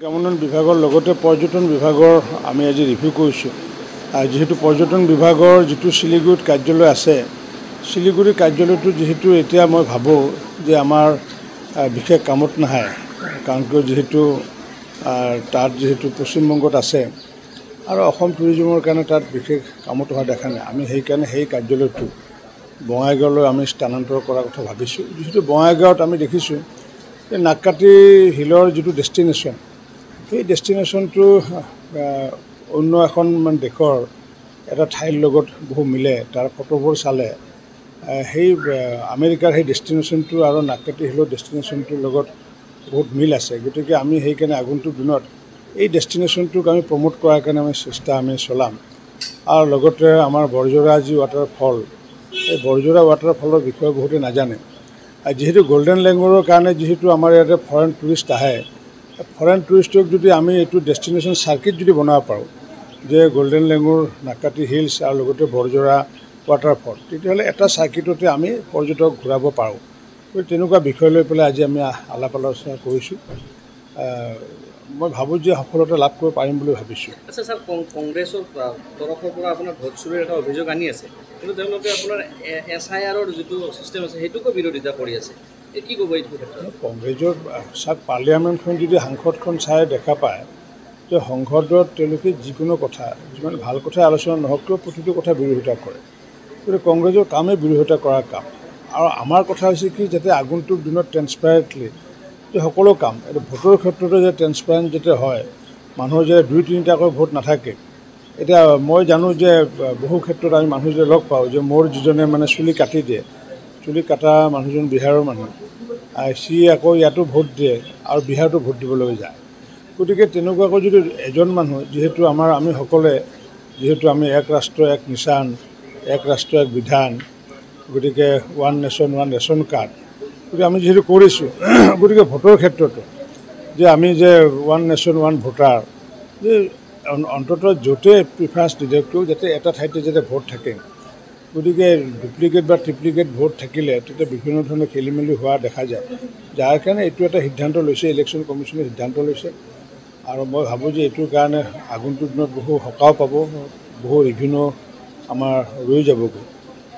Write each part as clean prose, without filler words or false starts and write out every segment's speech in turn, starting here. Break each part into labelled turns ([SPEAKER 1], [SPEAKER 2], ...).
[SPEAKER 1] গ্ৰামোন্নয়ন বিভাগৰ লগতে পৰ্যটন বিভাগৰ আমি আজি ৰিভিউ কৰিছোঁ। যেহেতু পৰ্যটন বিভাগৰ যিটো শিলিগুড়িত কাৰ্যালয় আছে, শিলিগুড়ি কাৰ্যালয়টো যেহেতু এতিয়া মই ভাবোঁ যে আমাৰ বিশেষ কামত নাহে, কাৰণ কিয় যিহেতু তাত যিহেতু পশ্চিমবংগত আছে আৰু অসম টুৰিজমৰ কাৰণে তাত বিশেষ কামত হোৱা দেখা নাই। আমি সেইকাৰণে সেই কাৰ্যালয়টো বঙাইগাঁৱলৈ আমি স্থানান্তৰ কৰাৰ কথা ভাবিছোঁ। যিহেতু বঙাইগাঁৱত আমি দেখিছোঁ যে নাগকাটি হিলৰ যিটো ডেষ্টিনেশ্যন, সেই ডেষ্টিনেশ্যনটো অন্য এখন দেশৰ এটা ঠাইৰ লগত বহু মিলে। তাৰ ফটোবোৰ চালে সেই আমেৰিকাৰ সেই ডেষ্টিনেশ্যনটো আৰু নাগকাটি হিলৰ ডেষ্টিনেশ্যনটোৰ লগত বহুত মিল আছে। গতিকে আমি সেইকাৰণে আগন্তুক দিনত এই ডেষ্টিনেশ্যনটোক আমি প্ৰমোট কৰাৰ কাৰণে আমি চেষ্টা চলাম। আৰু লগতে আমাৰ বৰজৰা যি ৱাটাৰফল, এই বৰজৰা ৱাটাৰফলৰ বিষয়ে বহুতে নাজানে। যিহেতু গল্ডেন লেংগুৰৰ কাৰণে যিহেতু আমাৰ ইয়াতে ফৰেইন টুৰিষ্ট আহে, ফৰেইন টুৰিষ্টক যদি আমি এইটো ডেষ্টিনেশ্যন চাৰ্কিট যদি বনাব পাৰোঁ, যে গল্ডেন লেংগুৰ, নাগকাটি হিলছ আৰু লগতে বৰজৰা ৱাটাৰফল, তেতিয়াহ'লে এটা চাৰ্কিটতে আমি পৰ্যটক ঘূৰাব পাৰোঁ। গতিকে তেনেকুৱা বিষয় লৈ পেলাই আজি আমি আলাপ আলোচনা কৰিছোঁ। মই ভাবোঁ যে সফলতা লাভ কৰিব পাৰিম বুলি ভাবিছোঁ।
[SPEAKER 2] আচ্ছা ছাৰ, কংগ্ৰেছৰ তৰফৰ পৰা আপোনাৰ ভোট চুৰিৰ এটা অভিযোগ আনি আছে, কিন্তু তেওঁলোকে আপোনাৰ SIRৰ যিটো ছিষ্টেম আছে সেইটোকো বিৰোধিতা কৰি আছে। কি ক'ব এইটো ক্ষেত্ৰত?
[SPEAKER 1] কংগ্ৰেছৰ পাৰ্লিয়ামেণ্টখন যদি সাংসদখন চাই দেখা পায় যে সংসদত তেওঁলোকে যিকোনো কথা, যিমান ভাল কথাই আলোচনা নহওক কিয় প্ৰতিটো কথা বিৰোধিতা কৰে। গতিকে কংগ্ৰেছৰ কামেই বিৰোধিতা কৰাৰ কাম। আৰু আমাৰ কথা হৈছে কি, যাতে আগন্তুক দিনত ট্ৰেন্সপাৰেণ্টলি যে সকলো কাম, এইটো ভোটৰ ক্ষেত্ৰতে যে ট্ৰেন্সপাৰেণ্ট যাতে হয়, মানুহৰ যে 2-3টাকৈ ভোট নাথাকে। এতিয়া মই জানো যে বহু ক্ষেত্ৰত আমি মানুহ যে লগ পাওঁ যে মোৰ যিজনে চুলি কাটি দিয়ে, চুলি কটা মানুহজন বিহাৰৰ মানুহ, সি আকৌ ইয়াতো ভোট দিয়ে আৰু বিহাৰতো ভোট দিবলৈ যায়। গতিকে তেনেকুৱাকৈ যদি এজন মানুহ, যিহেতু আমি সকলোৱে যিহেতু আমি এক ৰাষ্ট্ৰ এক নিচান, এক ৰাষ্ট্ৰ এক বিধান, গতিকে one nation one ration card, গতিকে আমি যিহেতু কৰিছোঁ, গতিকে ভোটৰ ক্ষেত্ৰতো যে আমি যে ওৱান নেশ্যন ওৱান ভোটাৰ, যে অন্ততঃ য'তে প্ৰিফাৰেঞ্চ নিদিয়কো যাতে এটা ঠাইতে যাতে ভোট থাকে। গতিকে ডুপ্লিকেট বা ট্ৰিপ্লিকেট ভোট থাকিলে তেতিয়া বিভিন্ন ধৰণৰ খেলি মেলি হোৱা দেখা যায়। যাৰ কাৰণে এইটো এটা সিদ্ধান্ত লৈছে, ইলেকশ্যন কমিশ্যনে সিদ্ধান্ত লৈছে। আৰু মই ভাবোঁ যে এইটোৰ কাৰণে আগন্তুক দিনত বহু সকাহ পাব, বহু ৰেভিনিউ আমাৰ ৰৈ যাবগৈ।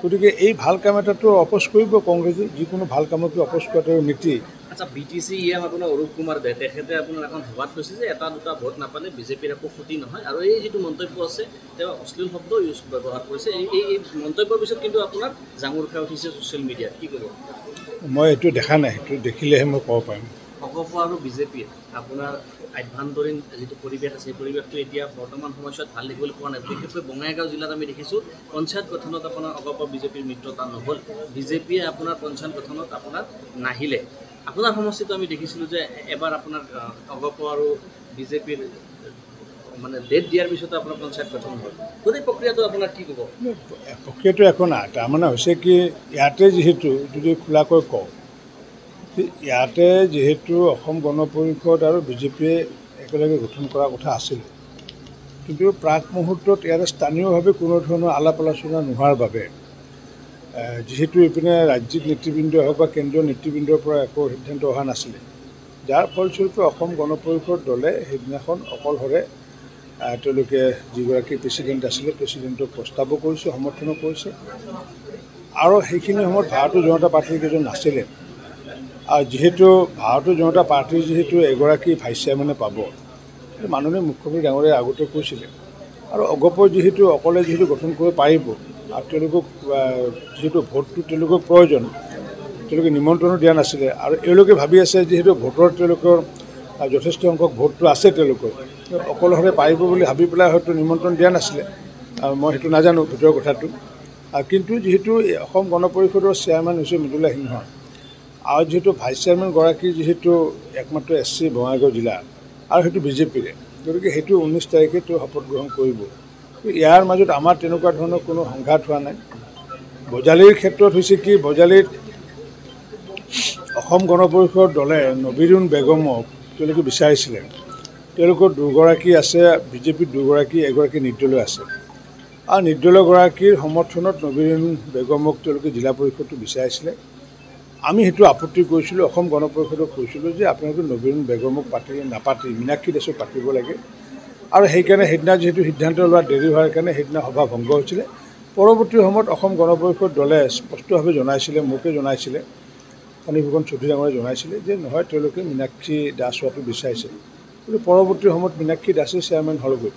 [SPEAKER 1] গতিকে এই ভাল কাম এটাতো অপোজ কৰিব কংগ্ৰেছে, যিকোনো ভাল কামকে অপোজ কৰাটো নীতি।
[SPEAKER 2] আচ্ছা, BTC আপোনাৰ অৰূপ কুমাৰ দে, তেখেতে আপোনাৰ এখন সভাত কৈছে যে এটা দুটা ভোট নাপালে বিজেপিৰ একো ক্ষতি নহয়, আৰু এই যিটো মন্তব্য আছে তেওঁ অশ্লীল শব্দ ব্যৱহাৰ কৰিছে। এই মন্তব্যৰ পিছত কিন্তু আপোনাৰ জাঙুৰ খাই উঠিছে ছ'চিয়েল মিডিয়াত। কি ক'ব?
[SPEAKER 1] মই এইটো দেখা নাই, সেইটো দেখিলেহে মই ক'ব পাৰিম।
[SPEAKER 2] অগপ আৰু বিজেপিৰ আপোনাৰ আভ্যন্তৰীণ যিটো পৰিৱেশ আছে, সেই পৰিৱেশটো এতিয়া বৰ্তমান সময়ছোৱাত ভাল দেখিবলৈ পোৱা নাই। বিশেষকৈ বঙাইগাঁও জিলাত আমি দেখিছোঁ পঞ্চায়ত গঠনত আপোনাৰ অগপ বিজেপিৰ মিত্ৰতা নহ'ল, বিজেপিয়ে আপোনাৰ পঞ্চায়ত গঠনত আপোনাৰ নাহিলে। আপোনাৰ সমষ্টিটো আমি দেখিছিলোঁ যে এবাৰ আপোনাৰ অগপ আৰু বিজেপিৰ ডেট দিয়াৰ পিছতে আপোনাৰ পঞ্চায়ত গঠন হ'ল। গোটেই প্ৰক্ৰিয়াটো আপোনাৰ কি ক'ব?
[SPEAKER 1] প্ৰক্ৰিয়াটো একো নাই। তাৰমানে হৈছে কি, ইয়াতে যিহেতু যদি খোলাকৈ কওঁ, ইয়াতে যিহেতু অসম গণ পৰিষদ আৰু বিজেপিয়ে একেলগে গঠন কৰাৰ কথা আছিল, কিন্তু প্ৰাক মুহূৰ্তত ইয়াতে স্থানীয়ভাৱে কোনো ধৰণৰ আলাপ আলোচনা নোহোৱাৰ বাবে, যিহেতু এইপিনে ৰাজ্যিক নেতৃবৃন্দই হওক বা কেন্দ্ৰীয় নেতৃবৃন্দৰ পৰা একো সিদ্ধান্ত অহা নাছিলে, যাৰ ফলস্বৰূপে অসম গণ পৰিষদ দলে সেইদিনাখন অকলশৰে তেওঁলোকে যিগৰাকী প্ৰেচিডেণ্ট আছিলে, প্ৰেচিডেণ্টক প্ৰস্তাৱো কৰিছে, সমৰ্থনো কৰিছে। আৰু সেইখিনি সময়ত ভাৰতীয় জনতা পাৰ্টীৰ কেইজন নাছিলে। আৰু যিহেতু ভাৰতীয় জনতা পাৰ্টীৰ যিহেতু এগৰাকী ভাইচ চেয়াৰমেনে পাব, মাননীয় মুখ্যমন্ত্ৰী ডাঙৰীয়াই আগতে কৈছিলে। আৰু অগপৰ যিহেতু অকলে যিহেতু গঠন কৰিব পাৰিব, আৰু তেওঁলোকক যিহেতু ভোটটো তেওঁলোকক প্ৰয়োজন, তেওঁলোকে নিমন্ত্ৰণো দিয়া নাছিলে। আৰু এওঁলোকে ভাবি আছে যিহেতু ভোটৰ তেওঁলোকৰ যথেষ্ট সংখ্যক ভোটটো আছে, তেওঁলোকৰ অকলশৰে পাৰিব বুলি ভাবি পেলাই হয়তো নিমন্ত্ৰণ দিয়া নাছিলে। মই সেইটো নাজানো ভিতৰৰ কথাটো। কিন্তু যিহেতু অসম গণ পৰিষদৰ চেয়াৰমেন হৈছে মৃদুলা সিংহ, আৰু যিহেতু ভাইচ চেয়াৰমেনগৰাকী যিহেতু একমাত্ৰ SC বঙাইগাঁও জিলা, আৰু সেইটো বিজেপিৰে, গতিকে সেইটো 19 তাৰিখে তেওঁ শপত গ্ৰহণ কৰিব। ইয়াৰ মাজত আমাৰ তেনেকুৱা ধৰণৰ কোনো সংঘাত হোৱা নাই। বজালীৰ ক্ষেত্ৰত হৈছে কি, বজালীত অসম গণ পৰিষদ দলে নবীৰুণ বেগমক তেওঁলোকে বিচাৰিছিলে। তেওঁলোকৰ দুগৰাকী আছে, বিজেপিৰ দুগৰাকী, এগৰাকী নিৰ্দলীয় আছে। আৰু নিৰ্দলীয়গৰাকীৰ সমৰ্থনত নবীৰুণ বেগমক তেওঁলোকে জিলা পৰিষদটো বিচাৰিছিলে। আমি সেইটো আপত্তি কৰিছিলোঁ, অসম গণ পৰিষদক কৈছিলোঁ যে আপোনালোকে নবীন বেগমক নাপাতি মীনাক্ষী দাসক পাতিব লাগে। আৰু সেইকাৰণে সেইদিনা যিহেতু সিদ্ধান্ত লোৱা দেৰি হোৱাৰ কাৰণে সেইদিনা সভা ভংগ হৈছিলে। পৰৱৰ্তী সময়ত অসম গণ পৰিষদ দলে স্পষ্টভাৱে জনাইছিলে, মোকে জনাইছিলে, ফণীভূষণ চৌধুৰী ডাঙৰে জনাইছিলে যে নহয়, তেওঁলোকে মীনাক্ষী দাস হোৱাটো বিচাৰিছে। কিন্তু পৰৱৰ্তী সময়ত মীনাক্ষী দাসে চেয়াৰমেন হ'লগৈ।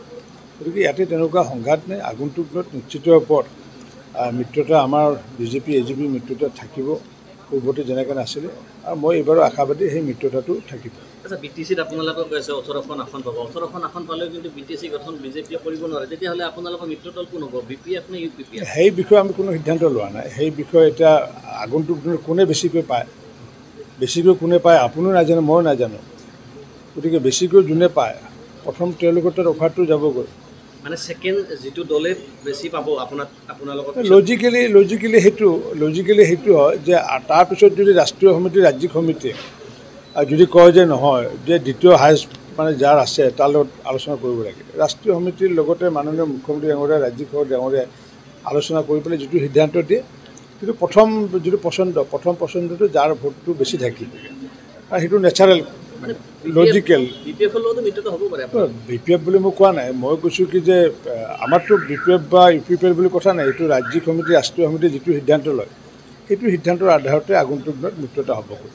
[SPEAKER 1] গতিকে ইয়াতে তেনেকুৱা সংঘাত নাই। আগন্তুক দিনত নিশ্চিত ওপৰত মিত্ৰতা আমাৰ বিজেপি AGP মিত্ৰতা থাকিব, পূৰ্বতে যেনেকৈ নাছিলে। আৰু মই এইবাৰো আশাবাদী সেই মিত্ৰতাটো থাকিব।
[SPEAKER 2] আচ্ছা, BTCত আপোনালোকে কৈ আছে 18খন আসন পাব। 18খন আসন পালেও কিন্তু BTC গঠন বিজেপিয়ে কৰিব নোৱাৰে। তেতিয়াহ'লে আপোনালোকৰ মিত্ৰদল কোন হ'ব, BPF নে UPPF?
[SPEAKER 1] সেই বিষয়ে আমি কোনো সিদ্ধান্ত লোৱা নাই। সেই বিষয়ে এতিয়া আগন্তুক দিনত কোনে বেছিকৈ পায়, কোনে পায় আপুনিও নাজানে, ময়ো নাজানো। গতিকে বেছিকৈ যোনে পায় প্ৰথম তেওঁলোকৰ তাত অফাৰটো যাবগৈ।
[SPEAKER 2] মানে ছেকেণ্ড যিটো দলে বেছি পাব আপোনালোকৰ
[SPEAKER 1] লজিকেলি সেইটো হয় যে তাৰপিছত যদি ৰাষ্ট্ৰীয় সমিতি, ৰাজ্যিক সমিতিয়ে যদি কয় যে নহয়, যে দ্বিতীয় হাইষ্ট মানে যাৰ আছে তাৰ লগত আলোচনা কৰিব লাগে। ৰাষ্ট্ৰীয় সমিতিৰ লগতে মাননীয় মুখ্যমন্ত্ৰী ডাঙৰীয়া, ৰাজ্যিক সভাপতি ডাঙৰীয়াই আলোচনা কৰি পেলাই যিটো সিদ্ধান্ত দিয়ে, কিন্তু প্ৰথম পচন্দটো যাৰ ভোটটো বেছি থাকিব আৰু সেইটো নেচাৰেল, লজিকেল।
[SPEAKER 2] BPF লগতো মিত্ৰতা হ'ব পাৰে।
[SPEAKER 1] BPF বুলি মই কোৱা নাই, মই কৈছোঁ কি যে আমাৰতো BPF বা UPPF বুলি কথা নাই। এইটো ৰাজ্যিক সমিতি, ৰাষ্ট্ৰীয় সমিতি যিটো সিদ্ধান্ত লয়, সেইটো সিদ্ধান্তৰ আধাৰতে আগন্তুক দিনত মিত্ৰতা হ'বগৈ।